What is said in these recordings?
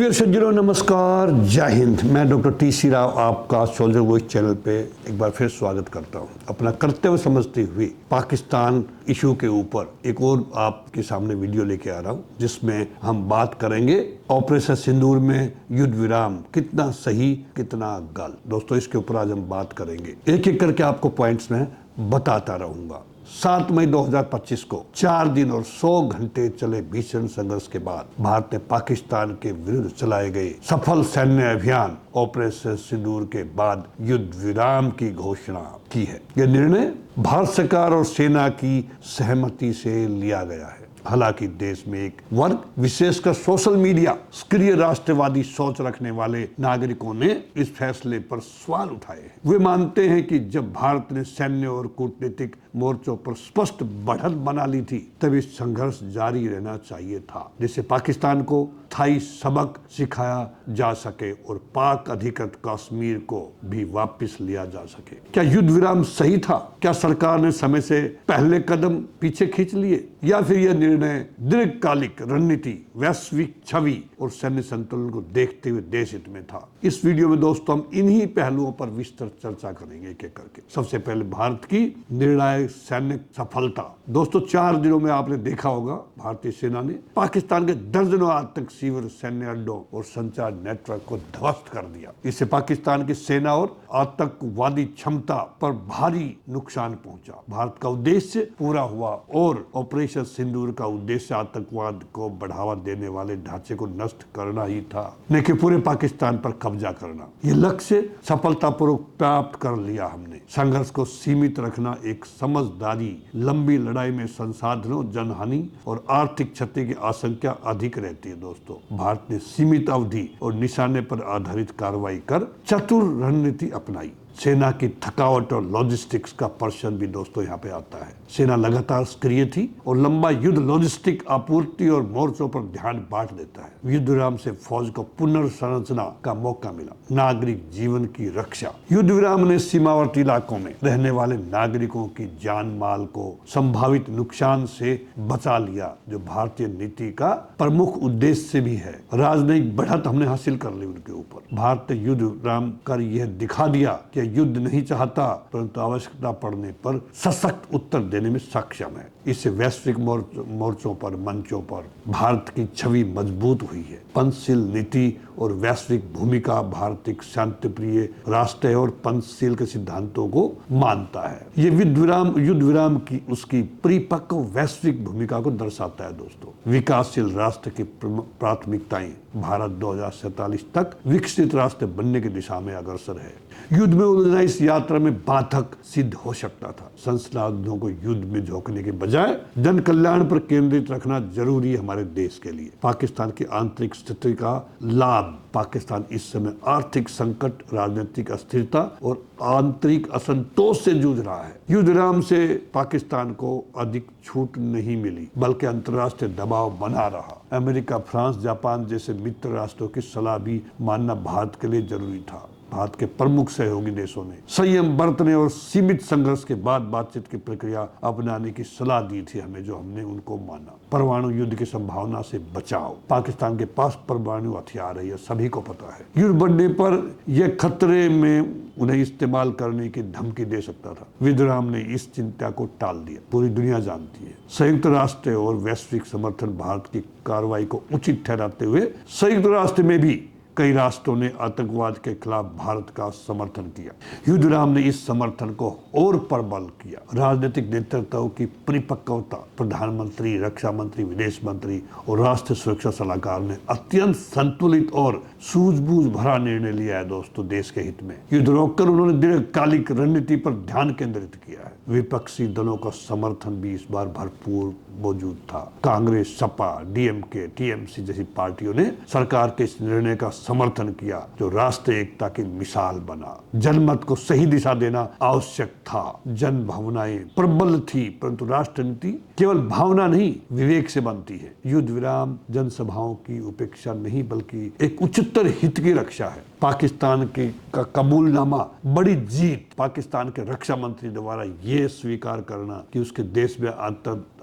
वीर सज्जनों नमस्कार, जय हिंद। मैं डॉक्टर टी.सी. राव आपका सोल्जर वॉइस चैनल पे एक बार फिर स्वागत करता हूं। अपना कर्तव्य समझते हुए पाकिस्तान इशू के ऊपर एक और आपके सामने वीडियो लेके आ रहा हूं, जिसमें हम बात करेंगे ऑपरेशन सिंदूर में युद्ध विराम कितना सही कितना गलत। दोस्तों, इसके ऊपर आज हम बात करेंगे, एक एक करके आपको पॉइंट्स में बताता रहूंगा। 7 मई 2025 को 4 दिन और 100 घंटे चले भीषण संघर्ष के बाद भारत ने पाकिस्तान के विरुद्ध चलाए गए सफल सैन्य अभियान ऑपरेशन सिंदूर के बाद युद्ध विराम की घोषणा की है। यह निर्णय भारत सरकार और सेना की सहमति से लिया गया है। हालांकि देश में एक वर्ग, विशेषकर सोशल मीडिया सक्रिय राष्ट्रवादी सोच रखने वाले नागरिकों ने इस फैसले पर सवाल उठाए हैं। वे मानते हैं कि जब भारत ने सैन्य और कूटनीतिक मोर्चों पर स्पष्ट बढ़त बना ली थी, तब इस संघर्ष जारी रहना चाहिए था, जिससे पाकिस्तान को स्थायी सबक सिखाया जा सके और पाक अधिकृत कश्मीर को भी वापस लिया जा सके। क्या युद्ध विराम सही था? क्या सरकार ने समय से पहले कदम पीछे खींच लिए, या फिर यह निर्णय दीर्घकालिक रणनीति, वैश्विक छवि और सैन्य संतुलन को देखते हुए देश हित में था? इस वीडियो में दोस्तों हम इन्हीं पहलुओं पर विस्तृत चर्चा करेंगे एक एक करके। सबसे पहले भारत की निर्णायक सैन्य सफलता। दोस्तों, 4 दिनों में आपने देखा होगा भारतीय सेना ने पाकिस्तान के दर्जनों आतंक शिविर, सैन्य अड्डों और संचार नेटवर्क को ध्वस्त कर दिया। इससे पाकिस्तान की सेना और आतंकवादी क्षमता पर भारी नुकसान पहुंचा। भारत का उद्देश्य पूरा हुआ और ऑपरेशन सिंदूर का उद्देश्य आतंकवाद को बढ़ावा देने वाले ढांचे को नष्ट करना ही था, न कि पूरे पाकिस्तान पर कब्जा करना। ये लक्ष्य सफलतापूर्वक प्राप्त कर लिया हमने। संघर्ष को सीमित रखना एक समझदारी। लंबी लड़ाई में संसाधनों, जनहानि और आर्थिक क्षति की आशंका अधिक रहती है। दोस्तों, भारत ने सीमित अवधि और निशाने पर आधारित कार्रवाई कर चतुर रणनीति अपनाई। सेना की थकावट और लॉजिस्टिक्स का प्रश्न भी दोस्तों यहाँ पे आता है। सेना लगातार सक्रिय थी और लंबा युद्ध लॉजिस्टिक आपूर्ति और मोर्चों पर ध्यान बांट देता है। युद्ध विराम से फौज को पुनर्संरचना का मौका मिला। नागरिक जीवन की रक्षा। युद्ध विराम ने सीमावर्ती इलाकों में रहने वाले नागरिकों की जान माल को संभावित नुकसान से बचा लिया, जो भारतीय नीति का प्रमुख उद्देश्य भी है। राजनयिक बढ़त हमने हासिल कर ली उनके ऊपर। भारत ने युद्ध विराम कर यह दिखा दिया कि युद्ध नहीं चाहता, परंतु आवश्यकता पड़ने पर सशक्त उत्तर देने में सक्षम है। इससे वैश्विक मोर्चों पर, मंचों पर भारत की छवि मजबूत हुई है। पंचशील नीति और वैश्विक भूमिका भारत एक शांतिप्रिय राष्ट्र है और पंचशील के सिद्धांतों को मानता है। ये युद्ध विराम की उसकी परिपक्व वैश्विक भूमिका को दर्शाता है। दोस्तों, विकासशील राष्ट्र की प्राथमिकताएं। भारत 2047 तक विकसित राष्ट्र बनने की दिशा में अग्रसर है। युद्ध में उलझना इस यात्रा में बाधक सिद्ध हो सकता था। संसाधनों को युद्ध में झोंकने के बजाय जन कल्याण पर केंद्रित रखना जरूरी है हमारे देश के लिए। पाकिस्तान की आंतरिक स्थिति का लाभ। पाकिस्तान इस समय आर्थिक संकट, राजनीतिक अस्थिरता और आंतरिक असंतोष से जूझ रहा है। युद्ध विराम से पाकिस्तान को अधिक छूट नहीं मिली, बल्कि अंतर्राष्ट्रीय दबाव बना रहा। अमेरिका, फ्रांस, जापान जैसे मित्र राष्ट्रों की सलाह भी मानना भारत के लिए जरूरी था। भारत के प्रमुख सहयोगी देशों ने संयम बरतने और सीमित संघर्ष के बाद बातचीत की प्रक्रिया अपनाने की सलाह दी थी हमें, जो हमने उनको माना। परमाणु युद्ध की संभावना से बचाव। पाकिस्तान के पास परमाणु हथियार है, यह सभी को पता है। युद्ध बढ़ने पर यह खतरे में उन्हें इस्तेमाल करने की धमकी दे सकता था। युद्ध विराम ने इस चिंता को टाल दिया। पूरी दुनिया जानती है। संयुक्त राष्ट्र और वैश्विक समर्थन भारत की कार्रवाई को उचित ठहराते हुए संयुक्त राष्ट्र में भी कई राष्ट्रों ने आतंकवाद के खिलाफ भारत का समर्थन किया। युद्ध विराम ने इस समर्थन को और प्रबल किया। राजनीतिक नेतृत्व की परिपक्वता। प्रधानमंत्री, रक्षा मंत्री, विदेश मंत्री और राष्ट्रीय सुरक्षा सलाहकार ने अत्यंत संतुलित और सूझबूझ भरा निर्णय लिया है। दोस्तों, देश के हित में युद्ध रोककर उन्होंने दीर्घकालिक रणनीति पर ध्यान केंद्रित किया है। विपक्षी दलों का समर्थन भी इस बार भरपूर मौजूद था। कांग्रेस, सपा, डीएमके, टीएमसी जैसी पार्टियों ने सरकार के इस निर्णय का समर्थन किया, जो राष्ट्रीय एकता की मिसाल बना। जनमत को सही दिशा देना आवश्यक था। जन भावनाएं प्रबल थी, परंतु राष्ट्रनीति केवल भावना नहीं, विवेक से बनती है। युद्ध विराम जनसभाओं की उपेक्षा नहीं, बल्कि एक उच्चतर हित की रक्षा है। पाकिस्तान का कबूलनामा बड़ी जीत। पाकिस्तान के रक्षा मंत्री द्वारा ये स्वीकार करना कि उसके देश में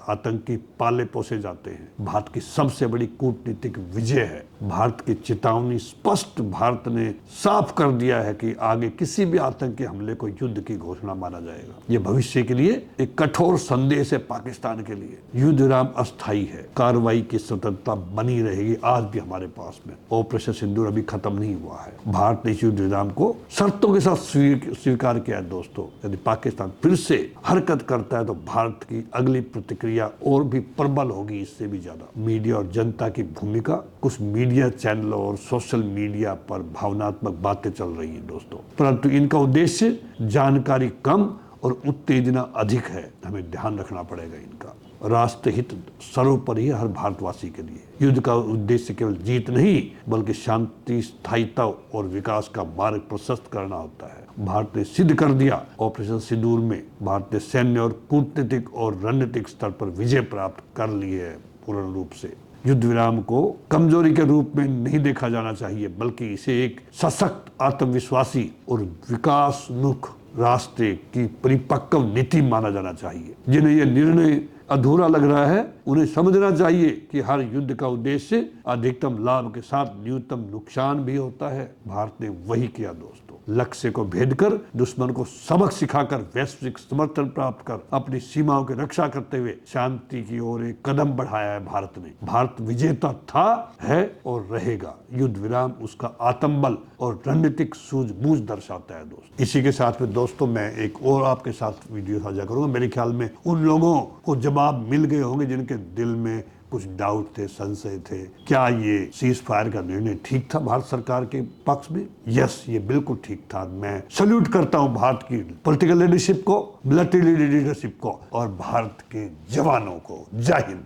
आतंकी पाले पोसे जाते हैं। भारत की सबसे बड़ी कूटनीतिक विजय है। भारत की चेतावनी स्पष्ट, भारत ने साफ कर दिया है कि आगे किसी भी आतंकी हमले को युद्ध की घोषणा माना जाएगा। ये भविष्य के लिए एक कठोर संदेश है पाकिस्तान के लिए। युद्ध विराम अस्थायी है, कार्रवाई की स्वतंत्रता बनी रहेगी आज भी हमारे पास में। ऑपरेशन सिंदूर अभी खत्म नहीं हुआ है। भारत ने इस युद्ध विराम को शर्तों के साथ स्वीकार किया है। दोस्तों, यदि पाकिस्तान फिर से हरकत करता है तो भारत की अगली प्रतिक्रिया और भी प्रबल होगी, इससे भी ज्यादा। मीडिया और जनता की भूमिका, कुछ मीडिया चैनलों और सोशल मीडिया पर भावनात्मक बातें चल रही हैं दोस्तों, परंतु इनका उद्देश्य जानकारी कम और उत्तेजना अधिक है। हमें ध्यान रखना पड़ेगा इनका। राष्ट्र हित सर्वोपरि है हर भारतवासी के लिए। युद्ध का उद्देश्य केवल जीत नहीं बल्कि शांति, स्थायित्व और विकास का मार्ग प्रशस्त करना होता है। भारत ने सिद्ध कर दिया। ऑपरेशन सिंदूर में भारत ने सैन्य और कूटनीतिक और रणनीतिक स्तर पर विजय प्राप्त कर ली है। पूर्ण रूप से युद्ध विराम को कमजोरी के रूप में नहीं देखा जाना चाहिए, बल्कि इसे एक सशक्त, आत्मविश्वासी और विकासोन्मुख राष्ट्र की परिपक्व नीति माना जाना चाहिए। जिन्हें यह निर्णय अधूरा लग रहा है उन्हें समझना चाहिए कि हर युद्ध का उद्देश्य अधिकतम लाभ के साथ न्यूनतम नुकसान भी होता है। भारत ने वही किया दोस्तों। लक्ष्य को भेद कर दुश्मन को सबक सिखाकर वैश्विक समर्थन प्राप्त कर अपनी सीमाओं की रक्षा करते हुए शांति की ओर एक कदम बढ़ाया है भारत ने। भारत विजेता था, है और रहेगा। युद्ध विराम उसका आत्मबल और रणनीतिक सूझबूझ दर्शाता है दोस्तों। इसी के साथ में दोस्तों मैं एक और आपके साथ वीडियो साझा करूंगा। मेरे ख्याल में उन लोगों को जवाब मिल गए होंगे जिनके दिल में कुछ डाउट थे, संशय थे। क्या ये सीज फायर का निर्णय ठीक था भारत सरकार के पक्ष में? यस, ये बिल्कुल ठीक था। मैं सल्यूट करता हूं भारत की पॉलिटिकल लीडरशिप को, मिलिट्री लीडरशिप को और भारत के जवानों को। जय हिंद।